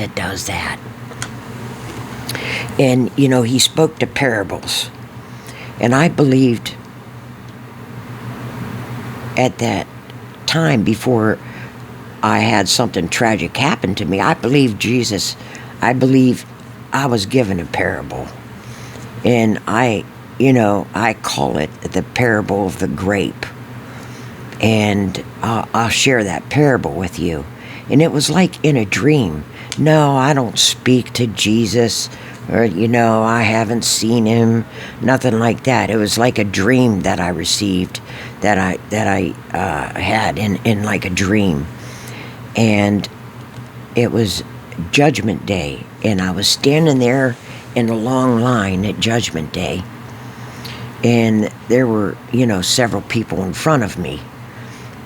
that does that. And, you know, he spoke to parables. And I believed at that time, before I had something tragic happen to me, I believed Jesus. I believed I was given a parable. And I call it the parable of the grape. And I'll share that parable with you. And it was like in a dream. No, I don't speak to Jesus, or, I haven't seen him, nothing like that. It was like a dream that I received, that I had in like a dream. And it was Judgment Day, and I was standing there in a long line at Judgment Day, and there were, several people in front of me,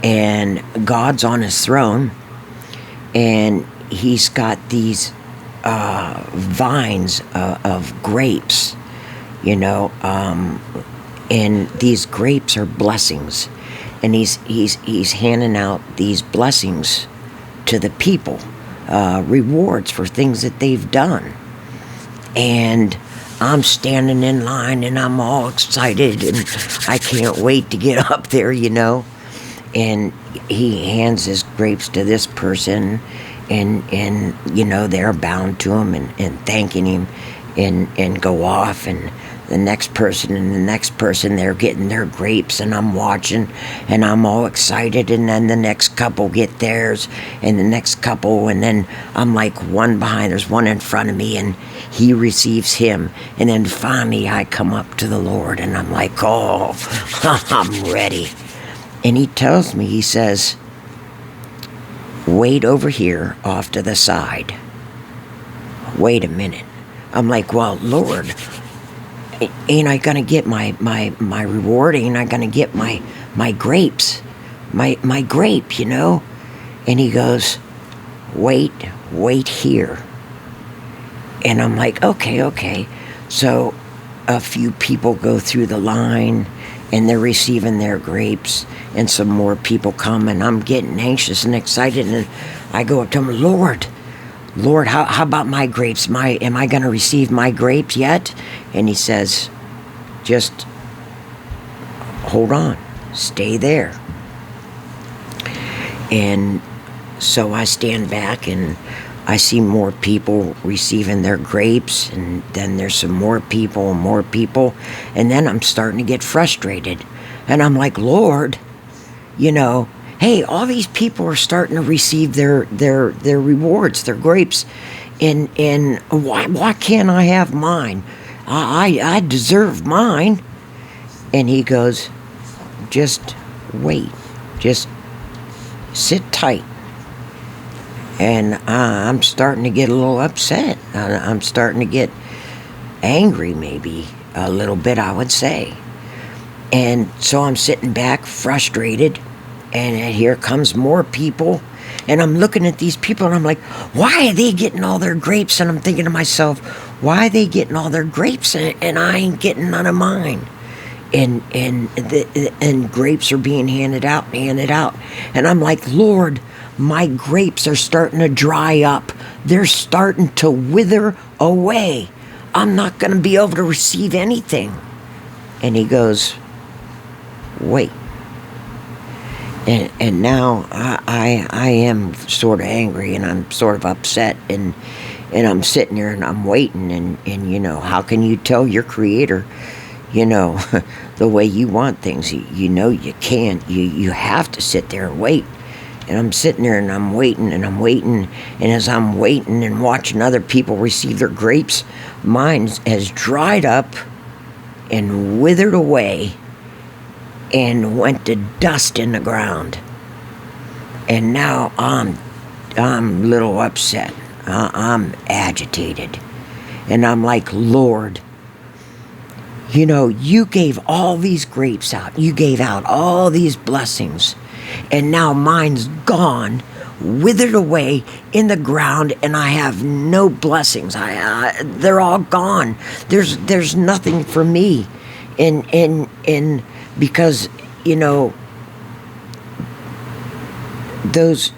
and God's on his throne, and he's got these vines of grapes, and these grapes are blessings, and he's handing out these blessings to the people, rewards for things that they've done. And I'm standing in line, and I'm all excited, and I can't wait to get up there, And he hands his grapes to this person, and they're bound to him and thanking him, and go off, and the next person and the next person, they're getting their grapes, and I'm watching, and I'm all excited, and then the next couple get theirs, and the next couple, and then I'm like one behind, there's one in front of me, and he receives him, and then finally I come up to the Lord, and I'm like, oh, I'm ready. And he tells me, he says, wait over here off to the side. Wait a minute. I'm like, well, Lord, ain't I gonna get my reward? Ain't I gonna get my grapes? My grape, And he goes, wait here. And I'm like, okay. So a few people go through the line, and they're receiving their grapes, and some more people come, and I'm getting anxious and excited, and I go up to him, Lord, how about my grapes? Am I going to receive my grapes yet? And he says, just hold on, stay there. And so I stand back, and I see more people receiving their grapes, and then there's some more people, and then I'm starting to get frustrated. And I'm like, Lord, hey, all these people are starting to receive their rewards, their grapes, and why can't I have mine? I deserve mine. And he goes, just wait, just sit tight. And I'm starting to get a little upset. I'm starting to get angry, maybe a little bit, I would say. And so I'm sitting back, frustrated, and here comes more people. And I'm looking at these people, and I'm like, why are they getting all their grapes? And I'm thinking to myself, why are they getting all their grapes, and I ain't getting none of mine? And grapes are being handed out. And I'm like, Lord, my grapes are starting to dry up. They're starting to wither away. I'm not going to be able to receive anything. And he goes, wait. And now I am sort of angry, and I'm sort of upset, and I'm sitting there, and I'm waiting, and how can you tell your creator, the way you want things? You can't. You have to sit there and wait. And I'm sitting there, and I'm waiting, and as I'm waiting and watching other people receive their grapes, mine has dried up and withered away and went to dust in the ground. And now I'm a little upset. I'm agitated. And I'm like, Lord, you gave all these grapes out. You gave out all these blessings. And now mine's gone, withered away in the ground, and I have no blessings. They're all gone. There's nothing for me, and because those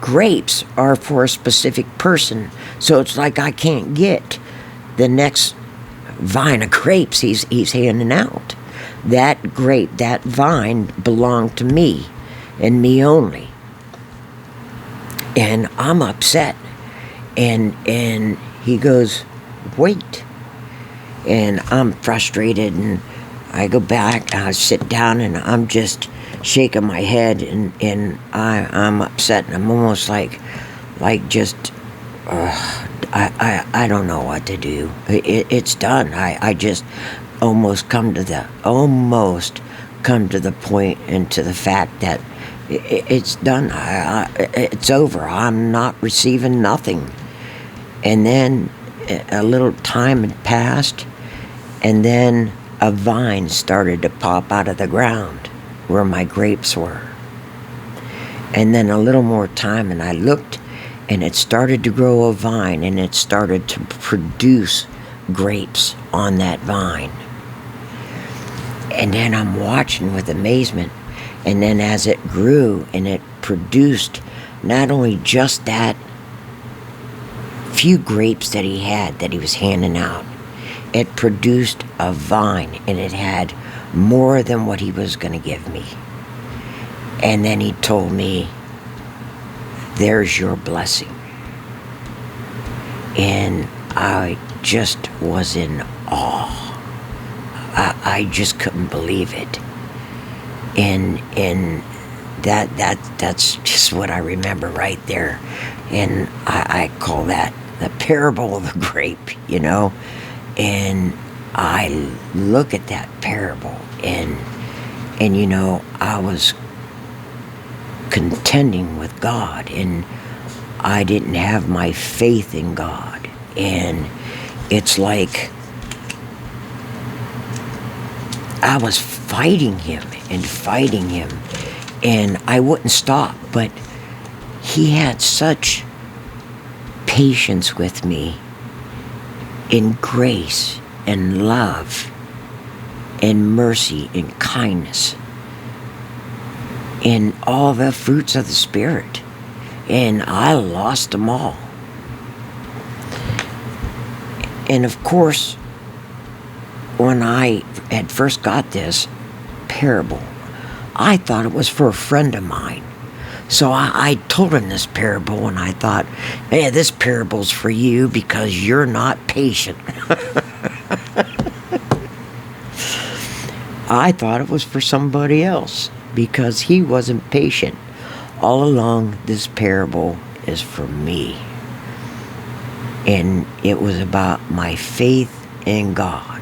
grapes are for a specific person. So it's like I can't get the next vine of grapes he's handing out. That grape, that vine belonged to me and me only. And I'm upset. And he goes, wait. And I'm frustrated, and I go back, I sit down, and I'm just shaking my head, and I'm upset, and I'm almost like just, I don't know what to do. It's done. I just almost come to the point and to the fact that it's done. It's over. I'm not receiving nothing. And then a little time had passed, and then a vine started to pop out of the ground where my grapes were. And then a little more time, and I looked, and it started to grow a vine, and it started to produce grapes on that vine. And then I'm watching with amazement. And then as it grew and it produced not only just that few grapes that he was handing out, it produced a vine, and it had more than what he was going to give me. And then he told me, there's your blessing. And I just was in awe. I just couldn't believe it. And that's just what I remember right there. And I call that the parable of the grape, you know. And I look at that parable, and you know, I was contending with God, and I didn't have my faith in God. And it's like I was fighting him, and I wouldn't stop. But he had such patience with me, in grace and love and mercy and kindness, and all the fruits of the Spirit. And I lost them all. And of course, when I had first got this parable, I thought it was for a friend of mine. So I told him this parable, and I thought, hey, this parable's for you because you're not patient. I thought it was for somebody else because he wasn't patient. All along, this parable is for me. And it was about my faith in God.